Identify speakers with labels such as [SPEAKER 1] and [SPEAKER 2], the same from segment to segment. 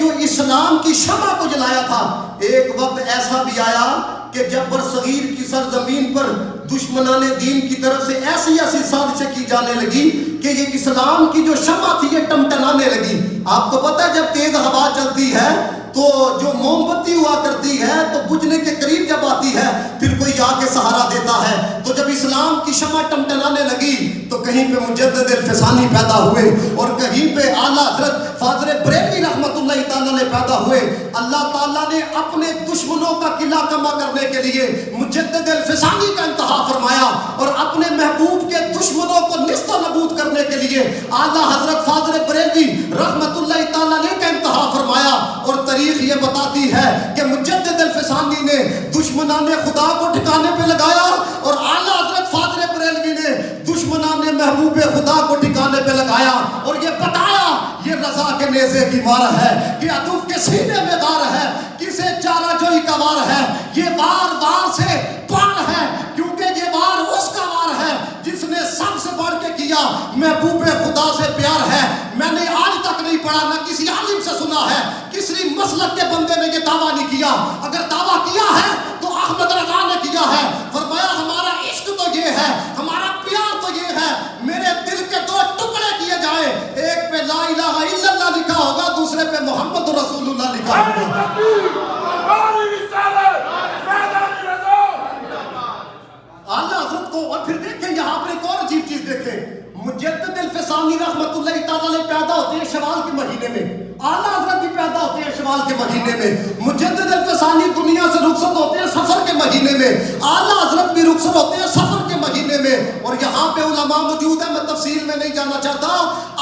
[SPEAKER 1] جو اسلام کی شمع کو جلایا تھا، ایک وقت ایسا بھی آیا کہ جب برصغیر کی سرزمین پر دشمنان دین کی طرف سے ایسی ایسی سازشیں کی جانے لگی کہ یہ اسلام کی جو شمع تھی یہ ٹمٹمانے لگی۔ آپ کو پتہ ہے جب تیز ہوا چلتی ہے تو جو موم بتی ہوا کرتی ہے تو بجھنے کے قریب جب آتی ہے پھر کوئی آ کے سہارا دیتا ہے۔ تو جب اسلام کی شمع ٹمٹمانے لگی تو کہیں پہ مجدد الفسانی پیدا ہوئے اور کہیں پہ اعلیٰ حضرت فاضل بریلوی رحمۃ اللہ تعالیٰ نے پیدا ہوئے۔ اللہ تعالیٰ نے اپنے دشمنوں کا قلعہ کما کرنے کے لیے مجدد الفسانی کا انتخاب فرمایا اور اپنے محبوب کے دشمنوں کو نیست و نابود کرنے کے لیے اعلیٰ حضرت فاضل بریلوی رحمۃ اللہ تعالیٰ نے کا انتخاب فرمایا۔ اور تاریخ یہ بتاتی ہے کہ مجدد الفسانی نے دشمنان خدا کو ٹھکانے پہ لگایا اور اعلیٰ حضرت فاضل بریلوی نے دشمنان محبوب خدا کو ٹھکانے پہ لگایا اور یہ بتایا یہ رضا کے نیزے کی وار ہے کہ عدو کے سینے میں وار ہے، کسے چارہ جوئی کا وار ہے، یہ وار وار سے پار ہے کیونکہ یہ وار اس کا وار ہے جس نے سب سے بڑھ کے کیا محبوب خدا سے پیار ہے۔ میں نے آج تک نہیں پڑھا، نہ کسی عالم سے سنا ہے، کسی مسلک کے بندے نے یہ دعویٰ نہیں کیا، اگر دعویٰ کیا ہے تو احمد رضا نے کیا ہے۔ فرمایا ہمارا عشق تو یہ ہے، ہمارا پیار تو یہ ہے، میرے دل کے دو ٹکڑے کیے جائیں، ایک پہ لا الہ الا اللہ لکھا ہوگا، دوسرے پہ محمد رسول اللہ لکھا ہوگا۔ اعلیٰ حضرت کو اور پھر دیکھیں یہاں پر ایک اور عجیب چیز دیکھیں، مجدد الفسانی رحمۃ اللہ تعالیٰ نے پیدا ہوتے ہیں شوال کے مہینے میں، اعلیٰ حضرت بھی پیدا ہوتے ہیں شوال کے مہینے میں، مجدد الفسانی دنیا سے رخصت ہوتے ہیں صفر کے مہینے میں، اعلیٰ حضرت بھی رخصت ہوتے ہیں صفر کے مہینے میں۔ اور یہاں پہ علماء موجود ہیں، میں تفصیل میں نہیں جانا چاہتا،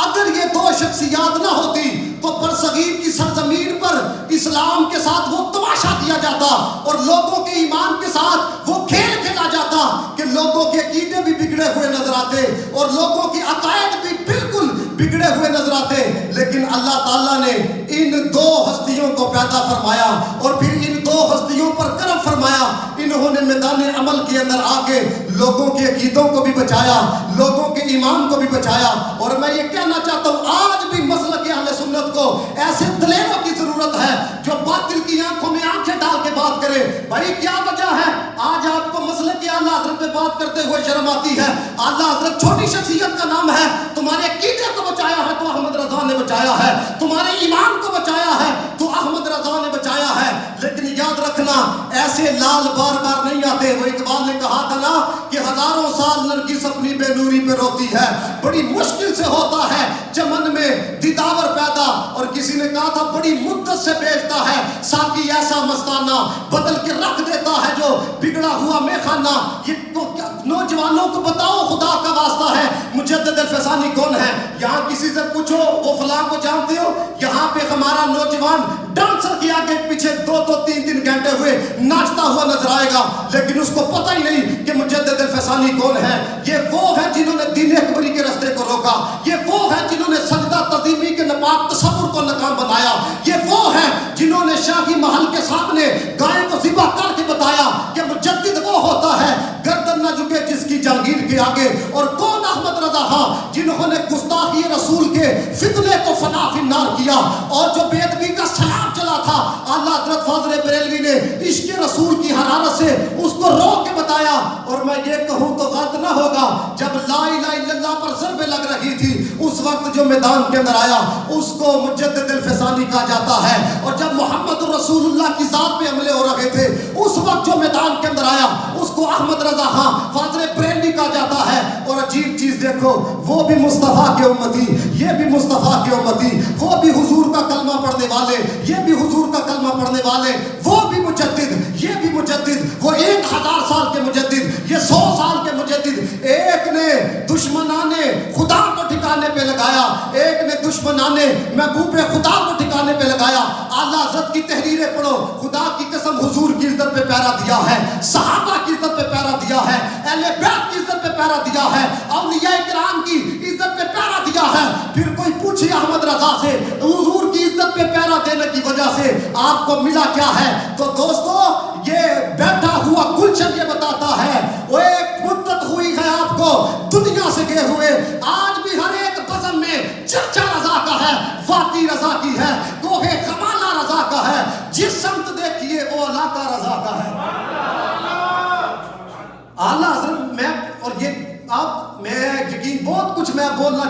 [SPEAKER 1] اگر یہ دو شخصیات نہ ہوتی تو برصغیر کی سرزمین پر اسلام کے ساتھ وہ تماشا کیا جاتا اور لوگوں کے ایمان کے ساتھ وہ کھیل کھیلا جاتا کہ لوگوں کے عقیدے بھی بگڑے ہوئے نظر آتے اور لوگوں کے عقائد بھی بالکل بگڑے ہوئے نظر آتے۔ لیکن اللہ تعالیٰ نے ان دو ہستیوں کو پیدا فرمایا اور پھر ان دو ہستیوں پر کرم فرمایا، انہوں نے میدان عمل کے اندر آ کے لوگوں کے عقیدوں کو بھی بچایا، لوگوں کے ایمان کو بھی بچایا۔ اور میں یہ کہنا چاہتا ہوں آج بھی مسلک اہل سنت کو ایسے دلیروں کی ضرورت ہے جو باطل کی آنکھوں میں آنکھیں ڈال کے بات کرے۔ بھائی کیا وجہ ہے آج آپ کو مسلک اعلیٰ حضرت پہ بات کرتے ہوئے شرم آتی ہے؟ اعلیٰ حضرت چھوٹی شخصیت کا نام ہے، تمہارے عقیدے کو بچایا ہے تو احمد رضا نے بچایا ہے، تمہارے ایمان کو بچایا ہے تو احمد رضا نے بچایا ہے۔ لیکن یاد رکھنا ایسے لال بار بار نہیں آتے۔ وہ اقبال نے کہا تھا نا کہ ہزاروں سال نرگس اپنی بے نوری پہ روتی ہے، بڑی مشکل سے ہوتا ہے چمن میں دیداور پیدا، اور کسی نے کہا تھا بڑی مدت سے بیچتا ہے ساقی ایسا مستانہ، بدل کے رکھ دیتا ہے جو بگڑا ہوا میخانہ۔ یہ تو نوجوانوں کو بتاؤ خدا کا واسطہ ہے مجدد الفسانی کون ہے؟ یہاں کسی سے پوچھو وہ فلاں کو جانتے ہو؟ یہاں پہ ہمارا نوجوان ڈانسر کے آگے پیچھے 2-3 گھنٹے ہوئے ناچتا ہوا نظر آئے گا، لیکن اس کو پتہ ہی نہیں کہ مجدد الفسانی کون ہے۔ یہ وہ ہے جنہوں نے دین اکبری کے راستے کو روکا، یہ وہ ہے جنہوں نے سجدہ تظیمی کے ناپاک تصور کو ناکام بنایا، یہ وہ ہے جنہوں نے شاہی محل کے سامنے گائے کو ذبح کر کے بتایا کہ مجدد وہ ہوتا ہے گردن نہ جھکے جس کی جہانگیر کے آگے۔ اور کون احمد رضا ہاں جنہوں نے گستاخی رسول کے فتنے کو فنا فی النار کیا اور جو بے ادبی کا سیلاب چلا تھا اعلیٰ حضرت فاضل بریلوی نے عشق رسول کی حرارت سے اس کو روک کے بتایا۔ اور میں یہ کہوں تو غلط نہ ہوگا، جب لا الہ الا اللہ پر ضربیں لگ رہی تھی اس وقت جو میدان کے اندر آیا اس کو مجدد الفسانی کہا جاتا ہے، اور جب محمد رسول اللہ کی ذات پہ حملے ہو رہے تھے اس وقت جو میدان کے اندر آیا اس کو احمد رضا ہاں فاضل بریلوی کہا جاتا ہے۔ اور عجیب چیز دیکھو، وہ بھی مصطفیٰ کے امتی، یہ بھی مصطفیٰ کے امتی، وہ بھی حضور کا کلمہ پڑھنے والے، یہ بھی حضور کا کلمہ پڑھنے والے، وہ بھی مجدد، یہ بھی مجدد، وہ 1000 سال کے مجدد، یہ 100 سال کے مجدد۔ ایک نے دشمنان خدا کو ٹھکانے پہ لگایا، ایک نے دشمنان محبوب خدا کو ٹھکانے پہ لگایا۔ اعلیٰ حضرت کی تحریریں پڑھو، خدا کی قسم حضور کی عزت پہ پیرا دیا ہے، صحابہ کی عزت پہ پیرا دیا ہے، اہل بیت کی عزت پہ پیرا دیا ہے، اولیاء کرام کی عزت پہ پیرا دیا ہے۔ پھر کوئی پوچھے احمد رضا سے حضور کی عزت پہ پیرا دینے کی وجہ سے آپ کو ملا کیا ہے؟ تو دوستو یہ بیٹھا ہوا گلشن یہ بتاتا ہے وہ ایک مدت ہوئی ہے آپ کو دنیا سے گئے ہوئے، آج بھی ہر ایک بزم میں چرچا رضا کا ہے، فاتح رضا کی ہے، کوہ خمال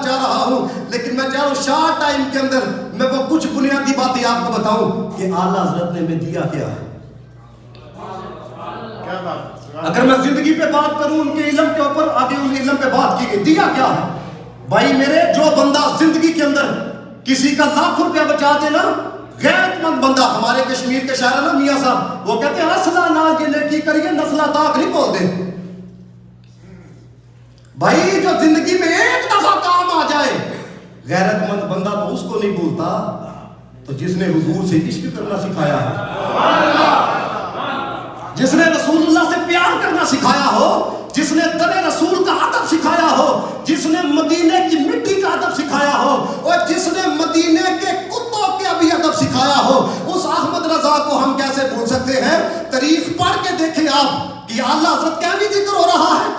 [SPEAKER 1] چاہ رہا ہوں، لیکن میں چاہ رہا ہوں شارٹ ٹائم کے اندر میں وہ کچھ بنیادی باتیں آپ کو بتاؤں کہ اعلیٰ حضرت نے ہمیں دیا کیا ہے۔ اگر میں زندگی پہ بات کروں ان کے علم کے اوپر، آگے ان علم پہ بات کی گئی، دیا کیا ہے بھائی میرے؟ جو بندہ زندگی کے اندر کسی کا لاکھ روپیہ بچا دے نا، غیرت مند بندہ، ہمارے کشمیر کے شاعر نا میاں صاحب، وہ کہتے ہیں اصلہ نال یہ نیکی کریے نسلہ تاک نہیں بول دے۔ بھائی جو زندگی میں ایک دفعہ کام آ جائے، غیرت مند بندہ تو اس کو نہیں بولتا تو جس نے حضور سے عشق کرنا سکھایا ہے، جس نے رسول اللہ سے پیار کرنا سکھایا ہو، جس نے در رسول کا ادب سکھایا ہو، جس نے مدینے کی مٹی کا ادب سکھایا ہو، اور جس نے مدینے کے کتوں کے بھی ادب سکھایا ہو، اس احمد رضا کو ہم کیسے بھول سکتے ہیں؟ تاریخ پڑھ کے دیکھیں آپ کہ اعلیٰ حضرت کا بھی ذکر ہو رہا ہے،